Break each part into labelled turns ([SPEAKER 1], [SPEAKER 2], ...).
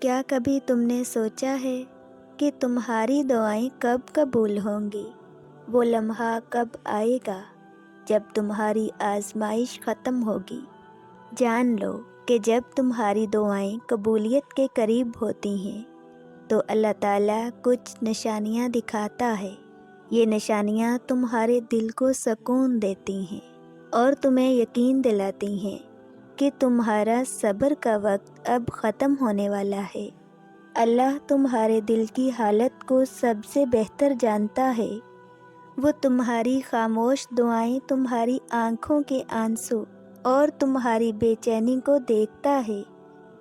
[SPEAKER 1] کیا کبھی تم نے سوچا ہے کہ تمہاری دعائیں کب قبول ہوں گی؟ وہ لمحہ کب آئے گا جب تمہاری آزمائش ختم ہوگی؟ جان لو کہ جب تمہاری دعائیں قبولیت کے قریب ہوتی ہیں تو اللہ تعالیٰ کچھ نشانیاں دکھاتا ہے۔ یہ نشانیاں تمہارے دل کو سکون دیتی ہیں اور تمہیں یقین دلاتی ہیں کہ تمہارا صبر کا وقت اب ختم ہونے والا ہے۔ اللہ تمہارے دل کی حالت کو سب سے بہتر جانتا ہے۔ وہ تمہاری خاموش دعائیں، تمہاری آنکھوں کے آنسو اور تمہاری بے چینی کو دیکھتا ہے۔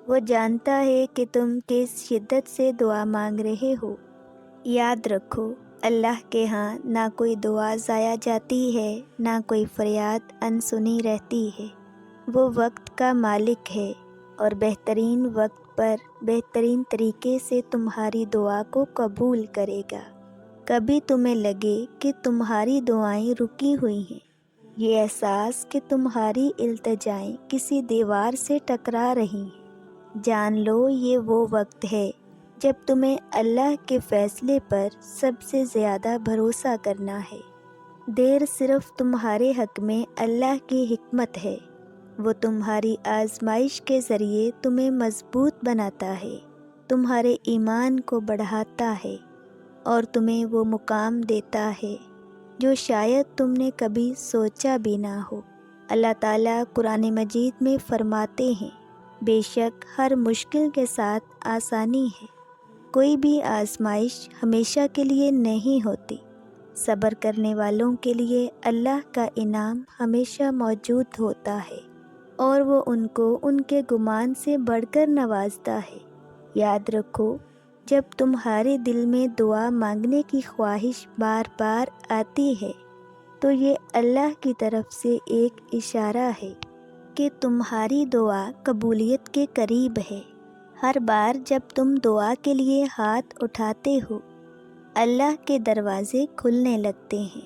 [SPEAKER 1] وہ جانتا ہے کہ تم کس شدت سے دعا مانگ رہے ہو۔ یاد رکھو، اللہ کے ہاں نہ کوئی دعا ضائع جاتی ہے، نہ کوئی فریاد انسنی رہتی ہے۔ وہ وقت کا مالک ہے اور بہترین وقت پر بہترین طریقے سے تمہاری دعا کو قبول کرے گا۔ کبھی تمہیں لگے کہ تمہاری دعائیں رکی ہوئی ہیں، یہ احساس کہ تمہاری التجائیں کسی دیوار سے ٹکرا رہی ہیں، جان لو یہ وہ وقت ہے جب تمہیں اللہ کے فیصلے پر سب سے زیادہ بھروسہ کرنا ہے۔ دیر صرف تمہارے حق میں اللہ کی حکمت ہے۔ وہ تمہاری آزمائش کے ذریعے تمہیں مضبوط بناتا ہے، تمہارے ایمان کو بڑھاتا ہے اور تمہیں وہ مقام دیتا ہے جو شاید تم نے کبھی سوچا بھی نہ ہو۔ اللہ تعالیٰ قرآن مجید میں فرماتے ہیں، بے شک ہر مشکل کے ساتھ آسانی ہے۔ کوئی بھی آزمائش ہمیشہ کے لیے نہیں ہوتی۔ صبر کرنے والوں کے لیے اللہ کا انعام ہمیشہ موجود ہوتا ہے اور وہ ان کو ان کے گمان سے بڑھ کر نوازتا ہے۔ یاد رکھو، جب تمہارے دل میں دعا مانگنے کی خواہش بار بار آتی ہے تو یہ اللہ کی طرف سے ایک اشارہ ہے کہ تمہاری دعا قبولیت کے قریب ہے۔ ہر بار جب تم دعا کے لیے ہاتھ اٹھاتے ہو، اللہ کے دروازے کھلنے لگتے ہیں۔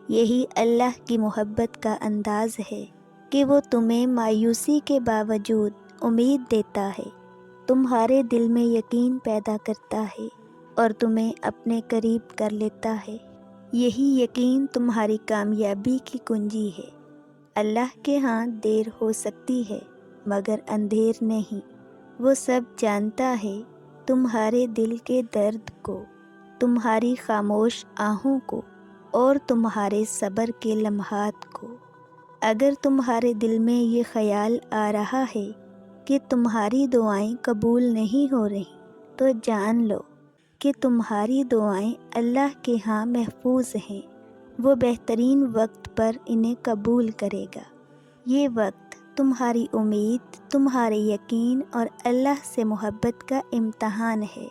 [SPEAKER 1] یہی اللہ کی محبت کا انداز ہے کہ وہ تمہیں مایوسی کے باوجود امید دیتا ہے، تمہارے دل میں یقین پیدا کرتا ہے اور تمہیں اپنے قریب کر لیتا ہے۔ یہی یقین تمہاری کامیابی کی کنجی ہے۔ اللہ کے ہاں دیر ہو سکتی ہے مگر اندھیر نہیں۔ وہ سب جانتا ہے، تمہارے دل کے درد کو، تمہاری خاموش آہوں کو اور تمہارے صبر کے لمحات کو۔ اگر تمہارے دل میں یہ خیال آ رہا ہے کہ تمہاری دعائیں قبول نہیں ہو رہی تو جان لو کہ تمہاری دعائیں اللہ کے ہاں محفوظ ہیں۔ وہ بہترین وقت پر انہیں قبول کرے گا۔ یہ وقت تمہاری امید، تمہارے یقین اور اللہ سے محبت کا امتحان ہے۔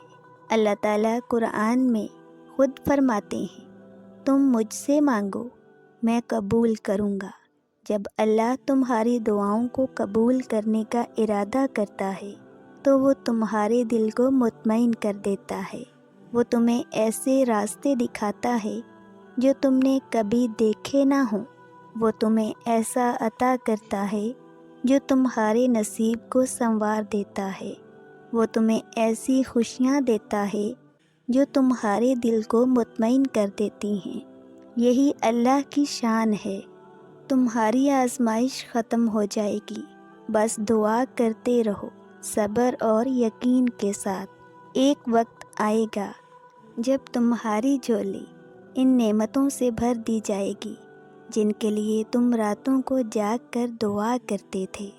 [SPEAKER 1] اللہ تعالیٰ قرآن میں خود فرماتے ہیں، تم مجھ سے مانگو، میں قبول کروں گا۔ جب اللہ تمہاری دعاؤں کو قبول کرنے کا ارادہ کرتا ہے تو وہ تمہارے دل کو مطمئن کر دیتا ہے۔ وہ تمہیں ایسے راستے دکھاتا ہے جو تم نے کبھی دیکھے نہ ہوں۔ وہ تمہیں ایسا عطا کرتا ہے جو تمہارے نصیب کو سنوار دیتا ہے۔ وہ تمہیں ایسی خوشیاں دیتا ہے جو تمہارے دل کو مطمئن کر دیتی ہیں۔ یہی اللہ کی شان ہے۔ تمہاری آزمائش ختم ہو جائے گی، بس دعا کرتے رہو صبر اور یقین کے ساتھ۔ ایک وقت آئے گا جب تمہاری جھولی ان نعمتوں سے بھر دی جائے گی جن کے لیے تم راتوں کو جاگ کر دعا کرتے تھے۔